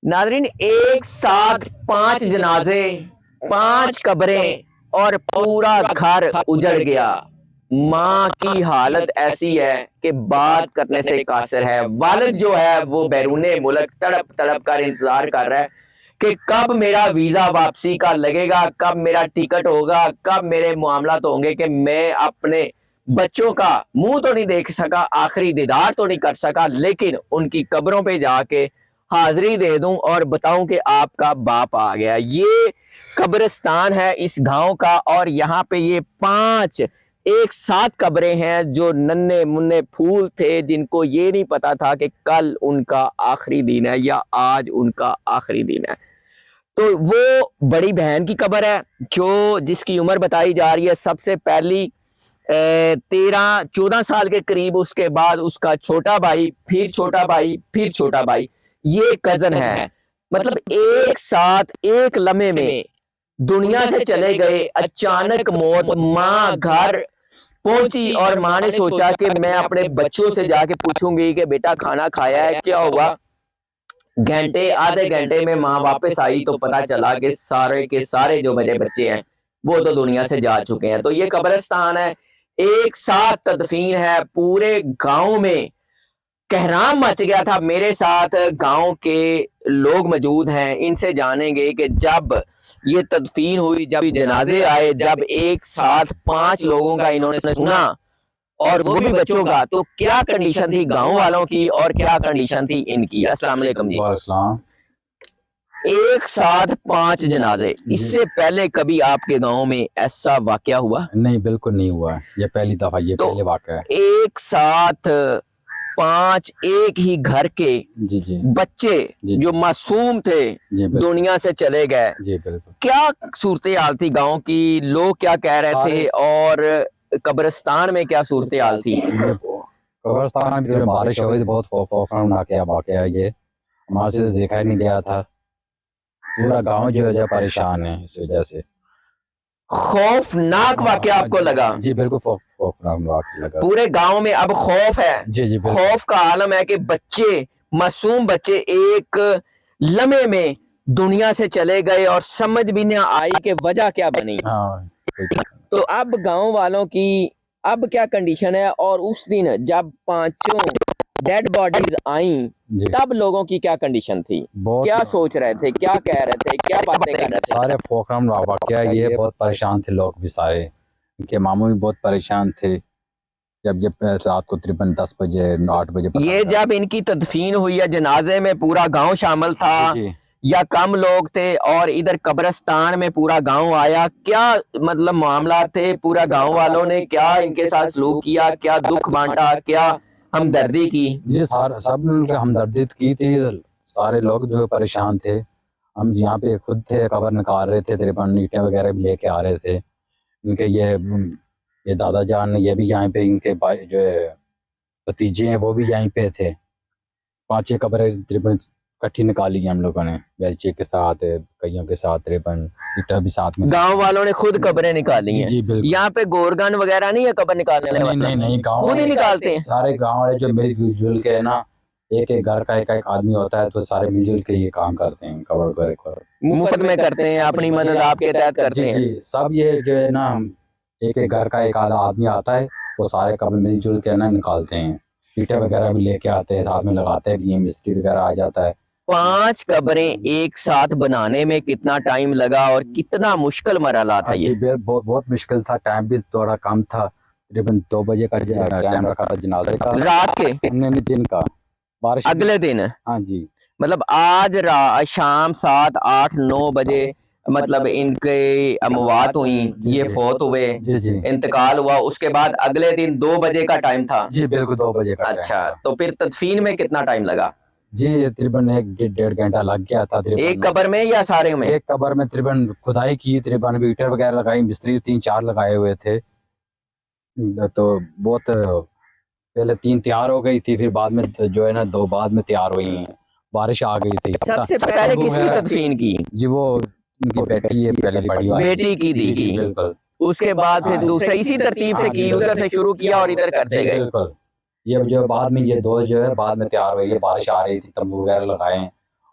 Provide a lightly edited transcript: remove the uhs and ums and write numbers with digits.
ناظرین، ایک ساتھ 5 جنازے، 5 قبریں اور پورا گھر اجڑ گیا۔ ماں کی حالت ایسی ہے کہ بات کرنے سے قاصر ہے۔ والد جو ہے وہ بیرون ملک تڑپ تڑپ کر انتظار کر رہا ہے کہ کب میرا ویزا واپسی کا لگے گا، کب میرا ٹکٹ ہوگا، کب میرے معاملات ہوں گے کہ میں اپنے بچوں کا منہ تو نہیں دیکھ سکا، آخری دیدار تو نہیں کر سکا، لیکن ان کی قبروں پہ جا کے حاضری دے دوں اور بتاؤں کہ آپ کا باپ آ گیا۔ یہ قبرستان ہے اس گاؤں کا، اور یہاں پہ یہ 5 ایک ساتھ قبریں ہیں جو ننھے منھے پھول تھے، جن کو یہ نہیں پتا تھا کہ کل ان کا آخری دن ہے یا آج ان کا آخری دن ہے۔ تو وہ بڑی بہن کی قبر ہے جس کی عمر بتائی جا رہی ہے سب سے پہلی 13-14 سال کے قریب، اس کے بعد اس کا چھوٹا بھائی، پھر چھوٹا بھائی، پھر چھوٹا بھائی، یہ کزن ہے۔ مطلب ایک ساتھ ایک لمحے میں دنیا سے چلے گئے، اچانک موت۔ ماں گھر پہنچی اور ماں نے سوچا کہ میں اپنے بچوں سے جا کے پوچھوں گی کہ بیٹا کھانا کھایا ہے، کیا ہوا۔ گھنٹے آدھے گھنٹے میں ماں واپس آئی تو پتا چلا کہ سارے کے سارے جو میرے بچے ہیں وہ تو دنیا سے جا چکے ہیں۔ تو یہ قبرستان ہے، ایک ساتھ تدفین ہے، پورے گاؤں میں کہرام مچ گیا تھا۔ میرے ساتھ گاؤں کے لوگ موجود ہیں، ان سے جانیں گے کہ جب یہ تدفین ہوئی، جب جنازے آئے، جب ایک ساتھ 5 لوگوں کا انہوں نے سنا اور وہ بھی بچوں کا، تو کیا کنڈیشن تھی گاؤں والوں کی اور کیا کنڈیشن تھی ان کی۔ السلام علیکم جی۔ ایک ساتھ 5 جنازے، اس سے پہلے کبھی آپ کے گاؤں میں ایسا واقعہ ہوا؟ نہیں، بالکل نہیں ہوا، یہ پہلی دفعہ، یہ پہلے واقعہ ہے۔ ایک ساتھ 5 ایک ہی گھر کے بچے جو معصوم تھے دنیا سے چلے گئے۔ جی بالکل۔ کیا صورتحال تھی گاؤں کی، لوگ کیا کہہ رہے تھے، اور قبرستان میں کیا صورتحال تھی؟ قبرستان میں بارش ہوئی تھی، بہت خوفناک واقعہ، یہ ہمارے سے دیکھا ہی نہیں گیا تھا۔ پورا گاؤں جو ہے پریشان ہے اس وجہ سے۔ خوفناک واقعہ آپ کو لگا؟ جی بالکل خوفناک واقعہ لگا۔ پورے گاؤں میں اب خوف ہے، جی خوف کا عالم ہے کہ بچے، معصوم بچے ایک لمحے میں دنیا سے چلے گئے اور سمجھ بھی نہ آئی کہ وجہ کیا بنی۔ تو اب گاؤں والوں کی اب کیا کنڈیشن ہے، اور اس دن جب 5 ڈیڈ باڈیز آئیں تب لوگوں کی کیا کنڈیشن تھی، کیا سوچ رہے تھے، کیا کہہ رہے تھے، کیا باتیں کر رہے تھے؟ سارے خوفناک واقعہ، یہ بہت پریشان تھے لوگ بھی، سارے ان کے ماموں بھی بہت پریشان تھے۔ جب رات کو تقریباً 10 بجے 8 بجے یہ جب ان کی تدفین ہوئی ہے، جنازے میں پورا گاؤں شامل تھا یا کم لوگ تھے، اور ادھر قبرستان میں پورا گاؤں آیا، کیا مطلب معاملات تھے؟ پورا گاؤں والوں نے کیا ان کے ساتھ سلوک کیا، کیا دکھ بانٹا، کیا ہمدردی کی؟ جی سب نے ہمدردی کی تھی، سارے لوگ جو پریشان تھے۔ ہم یہاں پہ خود تھے، قبر نکال رہے تھے، تقریباً اینٹیں وغیرہ بھی لے کے آ رہے تھے۔ ان کے یہ دادا جان، یہ بھی یہاں پہ، ان کے بھائی جو بھتیجے ہیں وہ بھی یہیں پہ تھے۔ 5 قبریں تقریباً کٹھی نکالی ہم لوگوں نے، بیلچے کے ساتھ، کئیوں کے ساتھ، تقریباً اینٹیں بھی ساتھ میں۔ گاؤں والوں نے خود قبریں نکالی ہیں؟ جی بالکل۔ یہاں پہ گورگن وغیرہ نہیں ہے قبر نکالنے والے؟ نہیں، خود ہی نکالتے ہیں سارے گاؤں والے، جو مل جل کے نا، ایک گھر کا ایک آدمی ہوتا ہے، تو سارے مل جل کے یہ کام کرتے ہیں، قبر مفت میں کرتے ہیں، اپنی مدد آپ کے تحت کرتے ہیں۔ جی سب یہ جو ہے نا، ایک گھر کا ایک آدھا آدمی آتا ہے، وہ سارے قبر مل جل کے نا نکالتے ہیں، اینٹیں وغیرہ بھی لے کے آتے ہیں، ساتھ میں لگاتے بھی ہیں، مستری وغیرہ آ جاتا ہے۔ 5 قبریں ایک ساتھ بنانے میں کتنا ٹائم لگا اور کتنا مشکل مرحلہ تھا یہ؟ بہت مشکل تھا، ٹائم بھی تھوڑا کم تھا، تقریباً 2 بجے کا ٹائم رکھا تھا جنازے کا، رات کے دن کا، بارش اگلے دن۔ ہاں جی، مطلب آج شام 7 8 9 بجے مطلب ان کے اموات ہوئیں، یہ فوت ہوئے، انتقال ہوا، اس کے بعد اگلے دن 2 بجے کا ٹائم تھا؟ جی بالکل 2 بجے کا۔ اچھا، تو پھر تدفین میں کتنا ٹائم لگا؟ جی تقریباً 1-1.5 گھنٹہ لگ گیا تھا۔ ایک قبر میں یا سارے میں؟ ایک قبر میں تقریباً کھدائی کی، تقریباً اینٹیں وغیرہ لگائی، مستری 3-4 لگائے ہوئے تھے، تو بہت پہلے 3 تیار ہو گئی تھی، پھر بعد میں جو ہے نا 2 بعد میں تیار ہوئی ہیں، بارش آ گئی تھی۔ سب سے پہلے کس کی تدفین کی؟ جی وہ ان کی بیٹی ہے، پہلے بڑی والی بیٹی کی دی گئی، بالکل۔ اس کے بعد پھر دوسرے اسی ترتیب سے کی، ادھر سے شروع کیا اور ادھر کرتے گئے؟ بالکل۔ یہ جو بعد میں یہ 2 جو ہے بعد میں تیار ہوئی ہے، بارش آ رہی تھی، تمبو وغیرہ لگائے ہیں،